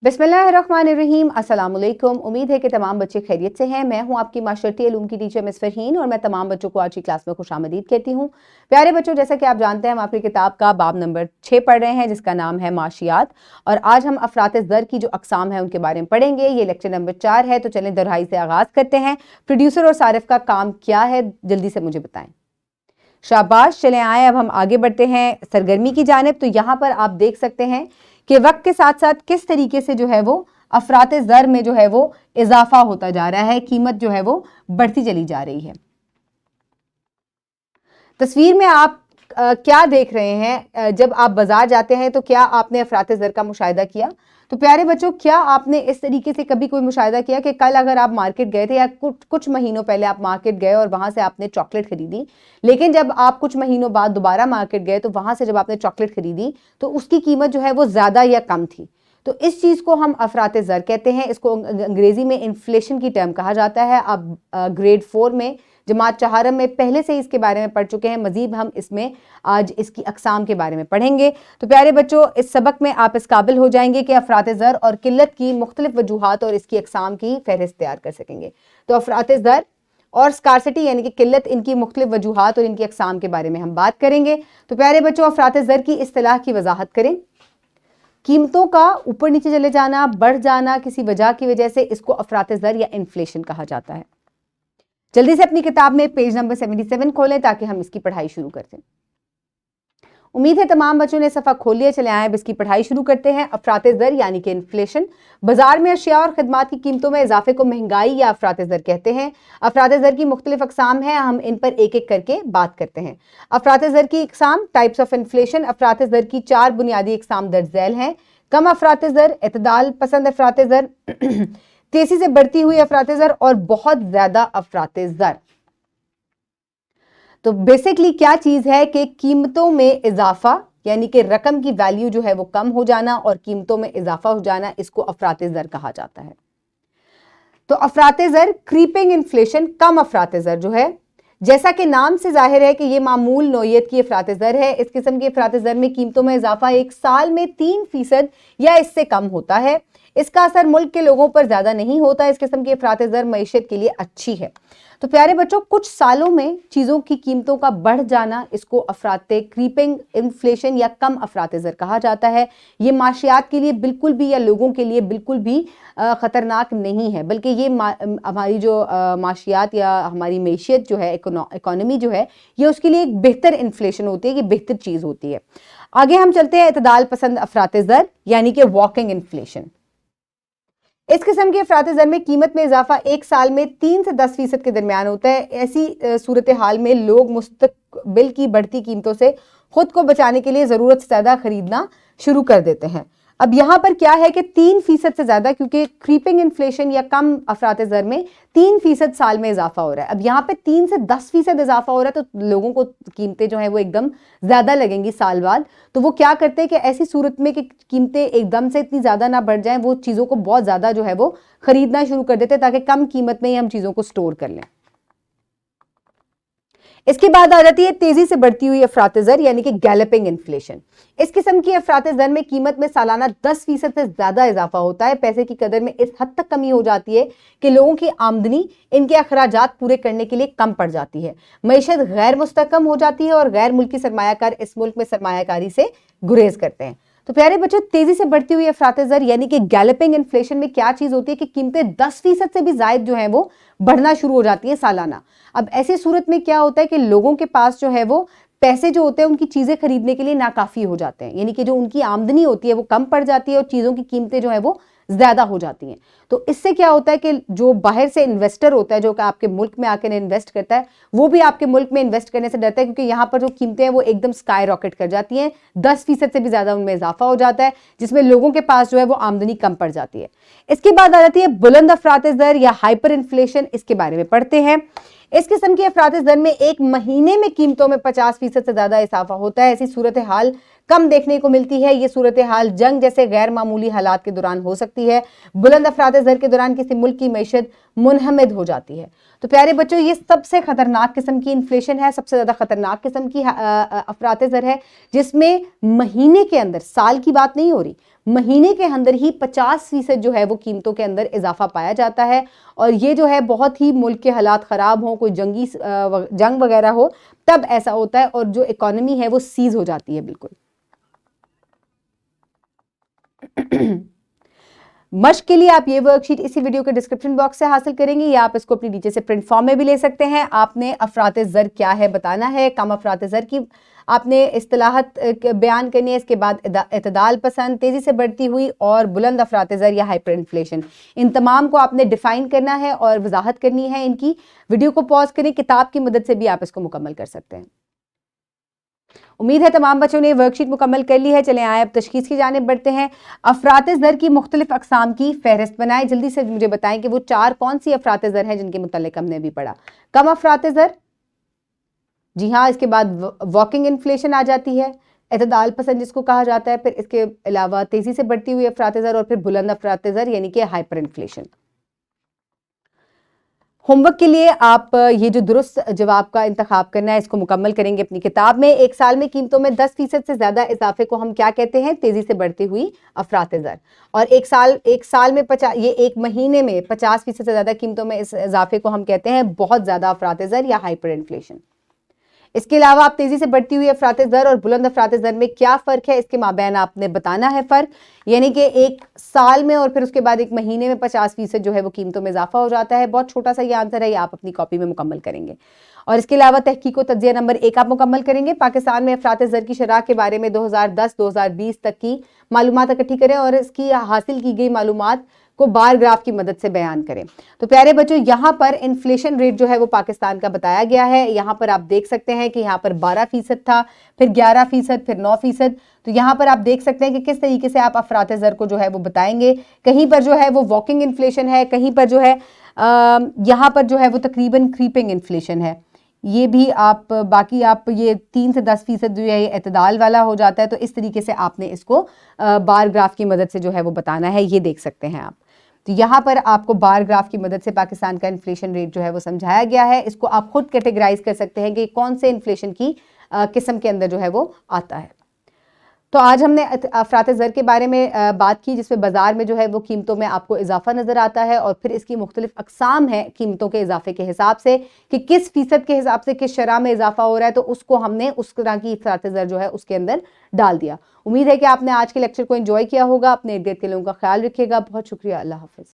बिस्मिल्लाहिर्रहमानिर्रहीम। अस्सलाम वालेकुम। उम्मीद है कि तमाम बच्चे खैरियत से हैं। मैं हूं आपकी माशरती उलूम की टीचर मिस फरहीन और मैं तमाम बच्चों को आज की क्लास में खुशामदीद कहती हूं। प्यारे बच्चों, जैसा कि आप जानते हैं हम आपकी किताब का बाब नंबर 6 पढ़ रहे हैं जिसका नाम है माशियात, और आज हम अफरात ज़र की जो अकसाम है उनके बारे में पढ़ेंगे। ये लेक्चर नंबर 4 है, तो चलें दोहराई से आगाज़ करते हैं। प्रोड्यूसर और सारिफ का काम क्या है जल्दी से मुझे बताएं। शाबाश, चलें आए अब हम आगे बढ़ते हैं सरगर्मी की जानिब। तो यहाँ पर आप देख सकते हैं कि वक्त के साथ साथ किस तरीके से जो है वो अफरात ज़र में जो है वो इजाफा होता जा रहा है, कीमत जो है वो बढ़ती चली जा रही है। तस्वीर में आप क्या देख रहे हैं? जब आप बाजार जाते हैं तो क्या आपने अफरात ज़र का मुशाहिदा किया? तो प्यारे बच्चों, क्या आपने इस तरीके से कभी कोई मुशाहिदा किया कि कल अगर आप मार्केट गए थे या कुछ महीनों पहले आप मार्केट गए और वहां से आपने चॉकलेट खरीदी, लेकिन जब आप कुछ महीनों बाद दोबारा मार्केट गए तो वहां से जब आपने चॉकलेट खरीदी तो उसकी कीमत जो है वो ज्यादा या कम थी? तो इस चीज को हम अफरात ज़र कहते हैं। इसको अंग्रेजी में इन्फ्लेशन की टर्म कहा जाता है। अब ग्रेड 4 में जमात चहारम में पहले से इसके बारे में पढ़ चुके हैं। मजीद हम इसमें आज इसकी अकसाम के बारे में पढ़ेंगे। तो प्यारे बच्चों, इस सबक में आप इस काबिल हो जाएंगे कि अफरात ज़र और किल्लत की मुख्तलिफ वजूहात और इसकी अकसाम की फहरिस्त तैयार कर सकेंगे। तो अफरात ज़र और स्कारसिटी यानी कि किल्लत, इनकी मुख्तलिफ वजूहात और इनकी अकसाम के बारे में हम बात करेंगे। तो प्यारे बच्चों, अफरात ज़र की इस्तिलाह की वजाहत करें। कीमतों का ऊपर नीचे चले जाना, बढ़ जाना किसी वजह की वजह से, इसको अफरात ज़र या इन्फ्लेशन कहा जाता है। जल्दी से अपनी किताब में पेज नंबर 77 खोलें ताकि हम इसकी पढ़ाई शुरू कर दें। उम्मीद है तमाम बच्चों ने सफ़ा खोल लिया। चले आए अब इसकी पढ़ाई शुरू करते हैं। अफरात ज़र यानी कि इन्फ्लेशन। बाजार में अशिया और खदमात की कीमतों में इजाफे को महंगाई या अफरात ज़र कहते हैं। अफरात ज़र की मुख्तलिफ अकसाम हैं, हम इन पर एक एक करके बात करते हैं। अफरात ज़र की अकसाम, टाइप्स ऑफ इन्फ्लेशन। अफरात ज़र की 4 बुनियादी अकसाम दर्ज झैल हैं। कम अफरात ज़र, इतदाल पसंद अफरात ज़र, तेजी से बढ़ती हुई अफरात ज़र और बहुत ज्यादा अफरात ज़र। तो बेसिकली क्या चीज है कि कीमतों में इजाफा यानी कि रकम की वैल्यू जो है वो कम हो जाना और कीमतों में इजाफा हो जाना, इसको अफरात ज़र कहा जाता है। तो अफरात ज़र, क्रीपिंग इन्फ्लेशन, कम अफरात ज़र जो है, जैसा कि नाम से जाहिर है कि ये मामूल नौयत की अफरात ज़र है। इस किस्म की अफरात ज़र में कीमतों में इजाफा एक साल में 3% या इससे कम होता है। इसका असर मुल्क के लोगों पर ज्यादा नहीं होता। इस किस्म की अफरात ज़र मईशत के लिए अच्छी है। तो प्यारे बच्चों, कुछ सालों में चीज़ों की कीमतों का बढ़ जाना, इसको अफरात क्रीपिंग इन्फ्लेशन या कम अफरात ज़र कहा जाता है। ये माशियात के लिए बिल्कुल भी या लोगों के लिए बिल्कुल भी ख़तरनाक नहीं है, बल्कि ये हमारी जो माशियात या हमारी मैशियत जो है, इकोनॉमी जो है, ये उसके लिए एक बेहतर इन्फ्लेशन होती है, ये बेहतर चीज़ होती है। आगे हम चलते हैं इतदाल पसंद अफरात ज़र यानी कि वॉकिंग इन्फ्लेशन। इस किस्म के अफरात ज़र में कीमत में इजाफा एक साल में 3 से 10% के दरमियान होता है। ऐसी सूरत हाल में लोग मुस्तकबिल की बढ़ती कीमतों से खुद को बचाने के लिए ज़रूरत से ज़्यादा खरीदना शुरू कर देते हैं। अब यहाँ पर क्या है कि 3% से ज़्यादा, क्योंकि क्रीपिंग इन्फ्लेशन या कम अफरात ज़र में 3% साल में इजाफा हो रहा है। अब यहाँ पे 3 से 10% इजाफा हो रहा है, तो लोगों को कीमतें जो है वो एकदम ज़्यादा लगेंगी साल बाद। तो वो क्या करते हैं कि ऐसी सूरत में कि कीमतें एकदम से इतनी ज़्यादा ना बढ़ जाएं, वो चीज़ों को बहुत ज़्यादा जो है वो खरीदना शुरू कर देते हैं ताकि कम कीमत में ही हम चीज़ों को स्टोर कर लें। इसके बाद आ जाती है तेजी से बढ़ती हुई अफरात ज़र यानी कि गैलपिंग इन्फ्लेशन। इस किस्म की अफरात ज़र में कीमत में सालाना 10% से ज्यादा इजाफा होता है। पैसे की कदर में इस हद तक कमी हो जाती है कि लोगों की आमदनी इनके अखराजात पूरे करने के लिए कम पड़ जाती है। मईशत गैर मुस्तकम हो जाती है और गैर मुल्की सरमायाकार इस मुल्क में सरमायाकारी से गुरेज करते हैं। तो प्यारे बच्चों, तेजी से बढ़ती हुई अफरात ज़र यानी कि गैलपिंग इन्फ्लेशन में क्या चीज होती है कि कीमतें 10% से भी ज्यादा जो है वो बढ़ना शुरू हो जाती है सालाना। अब ऐसी सूरत में क्या होता है कि लोगों के पास जो है वो पैसे जो होते हैं उनकी चीजें खरीदने के लिए नाकाफी हो जाते हैं, यानी कि जो उनकी आमदनी होती है वो कम पड़ जाती है और चीजों की कीमतें जो है वो ज्यादा हो जाती हैं। तो इससे क्या होता है कि जो बाहर से इन्वेस्टर होता है, जो कि आपके मुल्क में आकर इन्वेस्ट करता है, वो भी आपके मुल्क में इन्वेस्ट करने से डरता है, क्योंकि यहाँ पर जो कीमतें हैं वो एकदम स्काई रॉकेट कर जाती हैं। 10% से भी ज्यादा उनमें इजाफा हो जाता है, जिसमें लोगों के पास जो है वो आमदनी कम पड़ जाती है। इसके बाद आ जाती है बुलंद अफरात ज़र या हाइपर इन्फ्लेशन। इसके बारे में पढ़ते हैं। इस किस्म की अफरात ज़र में एक महीने में कीमतों में 50% से ज्यादा इजाफा होता है। ऐसी सूरत हाल कम देखने को मिलती है। ये सूरत हाल जंग जैसे गैर मामूली हालात के दौरान हो सकती है। बुलंद अफरात ज़र के दौरान किसी मुल्क की मैशत मुनहमद हो जाती है। तो प्यारे बच्चों, ये सबसे खतरनाक किस्म की इन्फ्लेशन है, सबसे ज्यादा खतरनाक किस्म की अफरात ज़र है, जिसमें महीने के अंदर, साल की बात नहीं हो रही, مہینے کے اندر ہی 50% جو ہے وہ قیمتوں کے اندر اضافہ پایا جاتا ہے، اور یہ جو ہے بہت ہی ملک کے حالات خراب ہوں، کوئی جنگ وغیرہ ہو تب ایسا ہوتا ہے، اور جو اکانومی ہے وہ سیز ہو جاتی ہے بالکل۔ مشق کے لیے آپ یہ ورک شیٹ اسی ویڈیو کے ڈسکرپشن باکس سے حاصل کریں گے، یا آپ اس کو اپنی نیچے سے پرنٹ فارم میں بھی لے سکتے ہیں۔ آپ نے افراط زر کیا ہے بتانا ہے، کم افراط زر کی آپ نے اصطلاحات بیان کرنی ہے، اس کے بعد اعتدال پسند، تیزی سے بڑھتی ہوئی اور بلند افراط زر یا ہائپر انفلیشن، ان تمام کو آپ نے ڈیفائن کرنا ہے اور وضاحت کرنی ہے ان کی۔ ویڈیو کو پاز کریں، کتاب کی مدد سے بھی آپ اس کو مکمل کر سکتے ہیں۔ امید ہے تمام بچوں نے ورک شیٹ مکمل کر لی ہے۔ چلیں آئے اب تشخیص کی جانب بڑھتے ہیں۔ افراط زر کی مختلف اقسام کی فہرست بنائیں، جلدی سے مجھے بتائیں کہ وہ 4 کون سی افراط زر ہیں جن کے متعلق ہم نے ابھی پڑھا۔ کم افراط زر، جی ہاں، اس کے بعد واکنگ انفلیشن آ جاتی ہے، اعتدال پسند جس کو کہا جاتا ہے، پھر اس کے علاوہ تیزی سے بڑھتی ہوئی افراط زر، اور پھر بلند افراط زر یعنی کہ ہائپر انفلیشن۔ ہوم ورک کے لیے آپ یہ جو درست جواب کا انتخاب کرنا ہے اس کو مکمل کریں گے اپنی کتاب میں۔ ایک سال میں قیمتوں میں 10% سے زیادہ اضافے کو ہم کیا کہتے ہیں؟ تیزی سے بڑھتی ہوئی افراط زر۔ اور ایک سال میں یہ ایک مہینے میں 50% سے زیادہ قیمتوں میں اس اضافے کو ہم کہتے ہیں بہت زیادہ افراط زر یا ہائپر انفلیشن۔ اس کے علاوہ آپ تیزی سے بڑھتی ہوئی افراط زر اور بلند افراط زر میں کیا فرق ہے، اس کے مابین آپ نے بتانا ہے فرق، یعنی کہ ایک سال میں اور پھر اس کے بعد ایک مہینے میں 50% جو ہے وہ قیمتوں میں اضافہ ہو جاتا ہے۔ بہت چھوٹا سا یہ آنسر ہے، یہ آپ اپنی کاپی میں مکمل کریں گے۔ اور اس کے علاوہ تحقیق و تجزیہ نمبر 1 آپ مکمل کریں گے۔ پاکستان میں افراط زر کی شرح کے بارے میں 2010-2020 تک کی معلومات اکٹھی کریں اور اس کی حاصل کی گئی معلومات کو بار گراف کی مدد سے بیان کریں۔ تو پیارے بچوں، یہاں پر انفلیشن ریٹ جو ہے وہ پاکستان کا بتایا گیا ہے۔ یہاں پر آپ دیکھ سکتے ہیں کہ یہاں پر 12% تھا، پھر 11%، پھر 9%۔ تو یہاں پر آپ دیکھ سکتے ہیں کہ کس طریقے سے آپ افراط زر کو جو ہے وہ بتائیں گے۔ کہیں پر جو ہے وہ واکنگ انفلیشن ہے، کہیں پر جو ہے یہاں پر جو ہے وہ تقریباً کریپنگ انفلیشن ہے۔ یہ بھی آپ باقی آپ یہ 3 سے 10% جو ہے اعتدال والا ہو جاتا ہے۔ تو اس طریقے سے آپ نے اس کو بار گراف کی مدد سے جو ہے وہ بتانا ہے، یہ دیکھ سکتے ہیں آپ۔ تو یہاں پر آپ کو بار گراف کی مدد سے پاکستان کا انفلیشن ریٹ جو ہے وہ سمجھایا گیا ہے۔ اس کو آپ خود کیٹیگرائز کر سکتے ہیں کہ کون سے انفلیشن کی قسم کے اندر جو ہے وہ آتا ہے۔ تو آج ہم نے افراط زر کے بارے میں بات کی، جس میں بازار میں جو ہے وہ قیمتوں میں آپ کو اضافہ نظر آتا ہے، اور پھر اس کی مختلف اقسام ہیں قیمتوں کے اضافے کے حساب سے کہ کس فیصد کے حساب سے کس شرح میں اضافہ ہو رہا ہے، تو اس کو ہم نے اس طرح کی افراط زر جو ہے اس کے اندر ڈال دیا۔ امید ہے کہ آپ نے آج کے لیکچر کو انجوائے کیا ہوگا۔ اپنے ارد گرد کے لوگوں کا خیال رکھیے گا۔ بہت شکریہ، اللہ حافظ۔